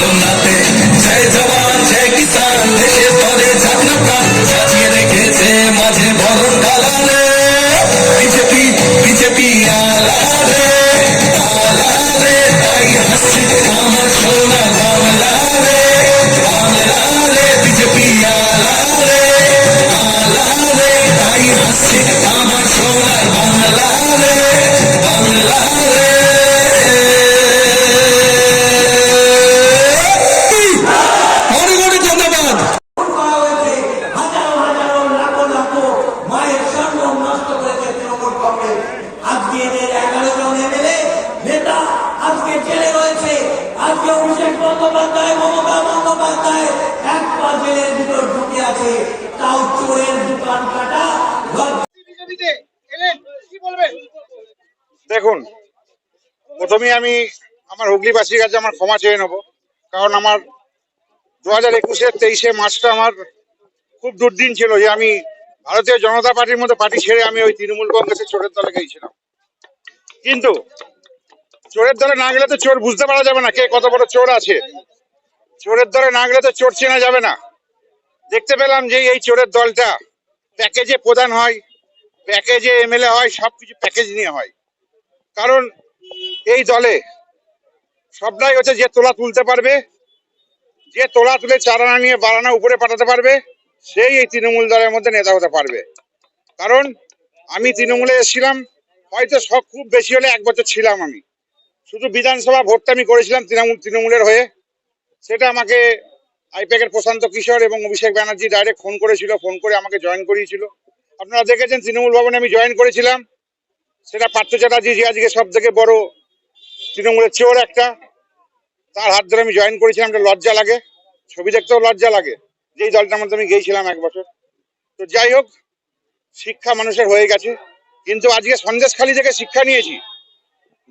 খুলনাতে জয় জওয়ান জয় কিষান দেশের তরে ঝাঁকনা প্রাণ সাজিয়ে রেখেছে মাঝে বরণ ডালালে বিজেপি বিজেপি আলারে আলারে তাই হাসছে আমার সোনা বাংলা রে বাংলা রে বিজেপি আলারে আলারে তাই হাসছে আমার সোনার বাংলা রে বাংলা রে অনেক অনেক ধন্যবাদ। করা হয়েছে হাজারো হাজারো লাখো লাখো মায়ের সম্মান নষ্ট করেছে তৃণমূল কংগ্রেস। আজকে এদের 11 জন এমএলএ নেতা আজকে জেলে রয়েছে। আজকে অভিষেক বন্দ্যোপাধ্যায় মমতা বন্দ্যোপাধ্যায় এক পা জেলের ভিতর ঢুকে আছে, তাও চোরের দোকান কাটা দেখুন, প্রথমেই আমি আমার হুগলিবাসীর কাছে আমার ক্ষমা চেয়ে নেবো, কারণ আমার 2021-এর 23শে মার্চটা আমার খুব দুর্দিন ছিল যে আমি ভারতীয় জনতা পার্টির মতো পার্টি ছেড়ে আমি ওই তৃণমূল কংগ্রেসের চোরের দলে গিয়েছিলাম। কিন্তু চোরের দলে না গেলে তো চোর বুঝতে পারা যাবে না কে কত বড় চোর আছে। চোরের দলে না গেলে তো চোর চেনা যাবে না। দেখতে পেলাম যে এই চোরের দলটা প্যাকেজে প্রধান হয়, প্যাকেজে এমএলএ হয়, সবকিছু প্যাকেজ নিয়ে হয়। কারণ এই দলে সবটাই হচ্ছে যে তোলা তুলতে পারবে, যে তোলা তুলে চারানা নিয়ে বারানা উপরে পাঠাতে পারবে, সেই এই তৃণমূল দলের মধ্যে নেতা হতে পারবে। কারণ আমি তৃণমূলে এসেছিলাম, হয়তো সব খুব বেশি হলে 1 বছর ছিলাম। আমি শুধু বিধানসভা ভোটটা আমি করেছিলাম তৃণমূলের হয়ে। সেটা আমাকে আইপ্যাকের প্রশান্ত কিশোর এবং অভিষেক ব্যানার্জি ডাইরেক্ট ফোন করেছিল, ফোন করে আমাকে জয়েন করিয়েছিল। আপনারা দেখেছেন তৃণমূল ভবনে আমি জয়েন করেছিলাম। সেটা পার্থ চ্যাটার্জি, যে আজকে সব থেকে বড় তৃণমূলের চোর একটা, তার হাত ধরে আমি জয়েন করেছিলাম। একটা লজ্জা লাগে, ছবি দেখতেও লজ্জা লাগে যে এই দলটার মধ্যে আমি গিয়েছিলাম 1 বছর। তো যাই হোক, শিক্ষা মানুষের হয়ে গেছে। কিন্তু আজকে সন্দেশখালী থেকে শিক্ষা নিয়েছি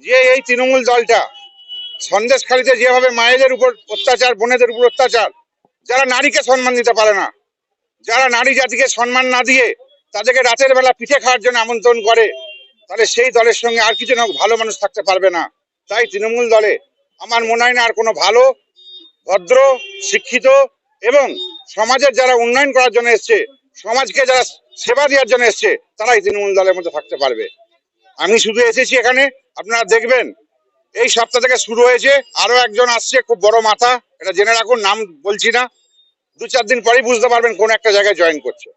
যে এই তৃণমূল দলটা সন্দেশখালীতে যেভাবে মায়েদের উপর অত্যাচার, বোনেদের উপর অত্যাচার, যারা নারীকে সম্মান দিতে পারে না, যারা নারী জাতিকে সম্মান না দিয়ে তাদেরকে রাতের বেলা পিঠে খাওয়ার জন্য আমন্ত্রণ করে, তাহলে সেই দলের সঙ্গে আর কিছু না ভালো মানুষ থাকতে পারবে না। তাই তৃণমূল দলে আমার মনে হয় না আর কোনো ভালো, ভদ্র, শিক্ষিত এবং সমাজের যারা উন্নয়ন করার জন্য এসছে, সমাজকে যারা সেবা দেওয়ার জন্য এসছে, তারাই তৃণমূল দলের মধ্যে থাকতে পারবে। আমি শুধু এসেছি এখানে, আপনারা দেখবেন এই সপ্তাহ থেকে শুরু হয়েছে, আরো একজন আসছে খুব বড় মাথা, এটা জেনে রাখুন, নাম বলছি না, 2-4 দিন পরেই বুঝতে পারবেন কোন একটা জায়গায় জয়েন করছে।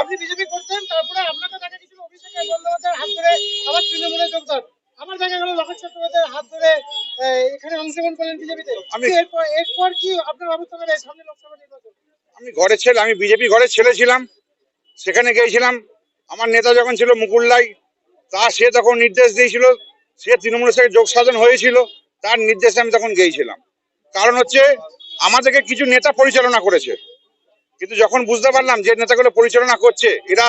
আপনি বিজেপি করতেন, তারপরে আপনাকে দেখা গেছিল অভিষেক বন্দ্যোপাধ্যায়ের হাত ধরে আবার তৃণমূলে যোগদান, আমার দেখা গেল লকেট চট্টোপাধ্যায়ের হাত ধরে এখানে অংশগ্রহণ করলেন বিজেপিতে। এরপর কি আপনার অবস্থা হবে সামনে লোকসভা নির্বাচন? আমি ঘরে ছেলে, আমি বিজেপি ঘরে ছেলে ছিলাম, সেখানে গিয়েছিলাম। আমার নেতা যখন ছিল মুকুললাই, সে তখন নির্দেশ দিয়েছিল, সে তৃণমূলের সাথে যোগ সাধন হয়েছিল, তার নির্দেশে আমি তখন গিয়েছিলাম। কারণ হচ্ছে আমাদেরকে কিছু নেতা পরিচালনা করেছে, কিন্তু যখন বুঝতে পারলাম যে নেতাগুলো পরিচালনা করছে এরা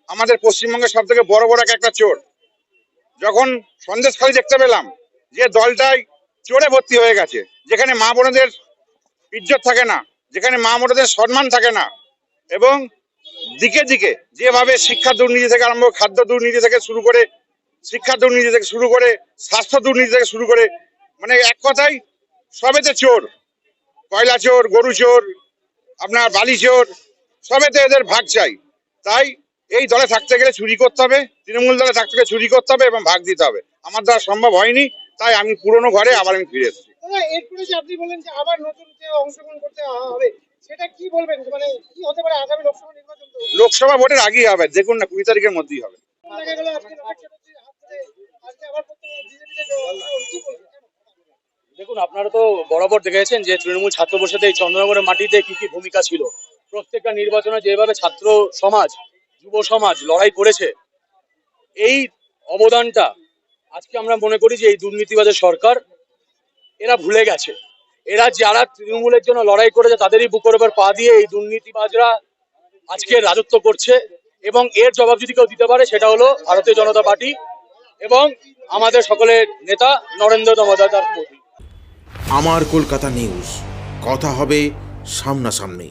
আমাদের পশ্চিমবঙ্গের সব থেকে বড় বড় একটা চোর, যখন সন্দেশখালী দেখতে পেলাম যে দলটাই চোরে ভর্তি হয়ে গেছে, যেখানে মা বোনেদের ইজ্জত থাকে না, যেখানে মা বোনেদের সম্মান থাকে না, এবং দিকে দিকে যেভাবে শিক্ষা দুর্নীতি থেকে আরম্ভ, খাদ্য দুর্নীতি থেকে শুরু করে, শিক্ষা দুর্নীতি থেকে শুরু করে, স্বাস্থ্য দুর্নীতি থেকে শুরু করে, মানে এক কথায় সবেতে চোর, কয়লা চোর, গরু চোর, আপনার বালি চোর, সবেতে এদের ভাগ চাই। তাই এই দলে থাকতে গেলে চুরি করতে হবে, তৃণমূল দলে থাকতে গেলে চুরি করতে হবে এবং ভাগ দিতে হবে। আমার দ্বারা সম্ভব হয়নি, তাই আমি পুরনো ঘরে আবার আমি ফিরে এসেছি। এরপরে যে আপনি বললেন যে আবার নতুন কেউ অংশগ্রহণ করতে হবে, সেটা কি বলবেন, মানে কি হতে পারে আগামী লোকসভা নির্বাচন? লোকসভা ভোটের আগেই হবে, দেখুন না 20 তারিখের মধ্যেই হবে। দেখা গেল আজকে লকেট চট্টোপাধ্যায়ের হাত ধরে আজকে আবার বিজেপিতে কি বলবেন? দেখুন, আপনারা তো বরাবর দেখেছেন যে তৃণমূল ছাত্র পরিষদে এই চন্দ্রনগরের মাটিতে কি কি ভূমিকা ছিল। প্রত্যেকটা নির্বাচনে যেভাবে ছাত্র সমাজ, যুব সমাজ লড়াই করেছে, এই অবদানটা আজকে আমরা মনে করি যে এই দুর্নীতিবাজের সরকার এরা ভুলে গেছে। এরা যারা তৃণমূলের জন্য লড়াই করেছে তাদেরই বুকের উপর পা দিয়ে এই দুর্নীতিবাজরা আজকে রাজত্ব করছে, এবং এর জবাব যদি কেউ দিতে পারে সেটা হলো ভারতীয় জনতা পার্টি এবং আমাদের সকলের নেতা নরেন্দ্র দামোদর মোদী। আমার কলকাতা নিউজ, কথা হবে সামনাসামনি।